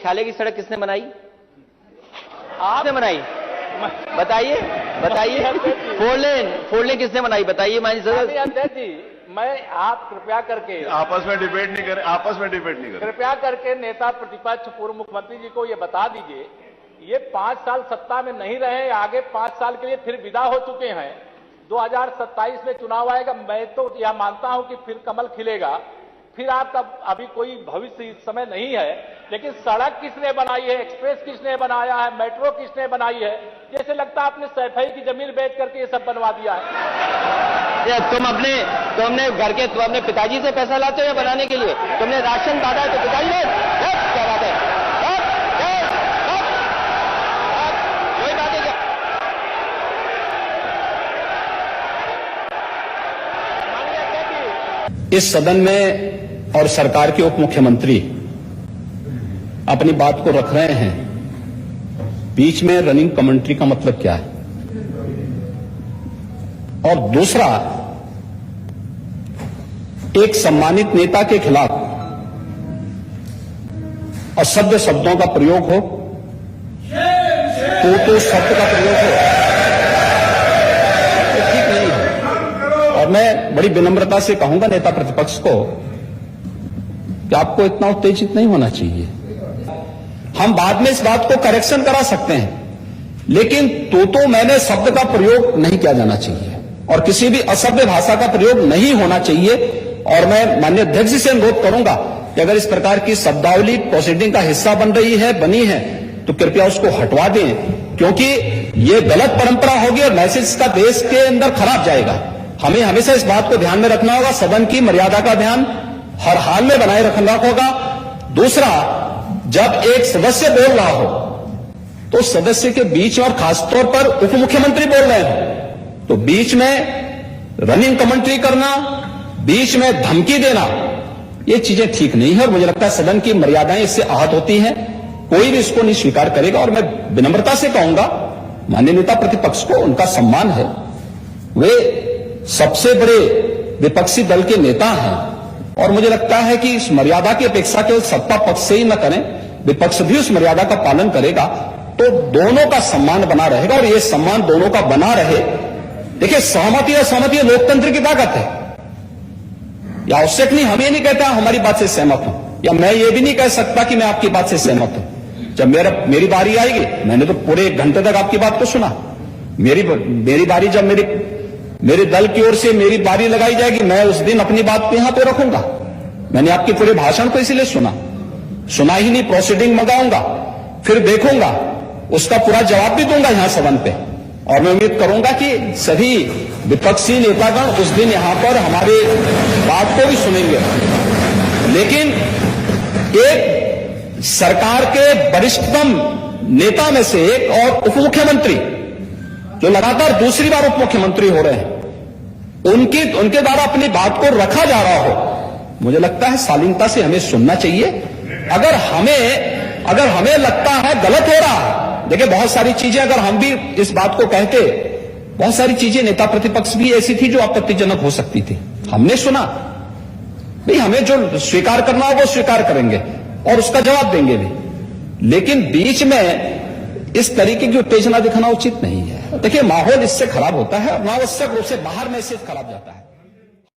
मुख्यालय की सड़क किसने बनाई? आपने बनाई? बताइए बताइए। फोर लेन किसने बनाई बताइए? माननीय सदस्य अध्यक्ष जी, मैं आप कृपया करके आपस में डिबेट नहीं करें। कृपया करके नेता प्रतिपक्ष पूर्व मुख्यमंत्री जी को ये बता दीजिए, ये 5 साल सत्ता में नहीं रहे, आगे 5 साल के लिए फिर विदा हो चुके हैं। 2027 में चुनाव आएगा, मैं तो यह मानता हूं कि फिर कमल खिलेगा, फिर आपका अभी कोई भविष्य इस समय नहीं है, लेकिन सड़क किसने बनाई है, एक्सप्रेस किसने बनाया है, मेट्रो किसने बनाई है? जैसे लगता है आपने सैफई की जमीन बेच करके ये सब बनवा दिया है। तुमने अपने पिताजी से पैसा लाते हो या बनाने के लिए? तुमने राशन बांटा है तो पिताजी ने? क्या बात है? कोई बात है क्या? इस सदन में और सरकार के उप मुख्यमंत्री अपनी बात को रख रहे हैं, बीच में रनिंग कमेंट्री का मतलब क्या है? और दूसरा, एक सम्मानित नेता के खिलाफ असभ्य शब्दों का प्रयोग हो, तो शब्द का प्रयोग हो, तो ठीक नहीं है। और मैं बड़ी विनम्रता से कहूंगा नेता प्रतिपक्ष को कि आपको इतना उत्तेजित नहीं होना चाहिए। हम बाद में इस बात को करेक्शन करा सकते हैं, लेकिन तो मैंने शब्द का प्रयोग नहीं किया जाना चाहिए और किसी भी असभ्य भाषा का प्रयोग नहीं होना चाहिए। और मैं माननीय अध्यक्ष जी से अनुरोध करूंगा कि अगर इस प्रकार की शब्दावली प्रोसीडिंग का हिस्सा बनी है तो कृपया उसको हटवा दें, क्योंकि ये गलत परंपरा होगी और मैसेज का देश के अंदर खराब जाएगा। हमें हमेशा इस बात को ध्यान में रखना होगा, सदन की मर्यादा का ध्यान हर हाल में बनाए रखना होगा। दूसरा, जब एक सदस्य बोल रहा हो तो सदस्य के बीच, और खासतौर पर उप मुख्यमंत्री बोल रहे हैं, तो बीच में रनिंग कमेंट्री करना, बीच में धमकी देना, ये चीजें ठीक नहीं है और मुझे लगता है सदन की मर्यादाएं इससे आहत होती हैं। कोई भी इसको नहीं स्वीकार करेगा और मैं विनम्रता से कहूंगा माननीय नेता प्रतिपक्ष को, उनका सम्मान है, वे सबसे बड़े विपक्षी दल के नेता हैं और मुझे लगता है कि इस मर्यादा की अपेक्षा केवल सत्ता पक्ष से ही न करें, विपक्ष भी उस मर्यादा का पालन करेगा तो दोनों का सम्मान बना रहेगा और ये सम्मान दोनों का बना रहे। देखिए, सहमति और सहमति लोकतंत्र की ताकत है। या आवश्यक नहीं, हम ये नहीं कहते हमारी बात से सहमत हूं, या मैं ये भी नहीं कह सकता कि मैं आपकी बात से सहमत हूं। जब मेरी बारी आएगी, मैंने तो पूरे 1 घंटे तक आपकी बात को सुना, मेरी बारी जब मेरे दल की ओर से मेरी बारी लगाई जाएगी, मैं उस दिन अपनी बात को यहां पे रखूंगा। मैंने आपके पूरे भाषण को इसलिए सुना ही नहीं, प्रोसीडिंग मंगाऊंगा, फिर देखूंगा, उसका पूरा जवाब भी दूंगा यहां सदन पे। और मैं उम्मीद करूंगा कि सभी विपक्षी नेतागण उस दिन यहां पर हमारी बात को भी सुनेंगे। लेकिन एक सरकार के वरिष्ठतम नेता में से एक और उप मुख्यमंत्री जो लगातार दूसरी बार उप मुख्यमंत्री हो रहे हैं, उनके द्वारा अपनी बात को रखा जा रहा हो, मुझे लगता है शालीनता से हमें सुनना चाहिए। अगर हमें लगता है गलत हो रहा है, देखिए बहुत सारी चीजें अगर हम भी इस बात को कहते, बहुत सारी चीजें नेता प्रतिपक्ष भी ऐसी थी जो आपत्तिजनक हो सकती थी, हमने सुना। नहीं, हमें जो स्वीकार करना हो वो स्वीकार करेंगे और उसका जवाब देंगे भी, लेकिन बीच में इस तरीके की उत्तेजना दिखाना उचित नहीं है। देखिए, माहौल इससे खराब होता है और अनावश्यक रूप से बाहर मैसेज खराब जाता है।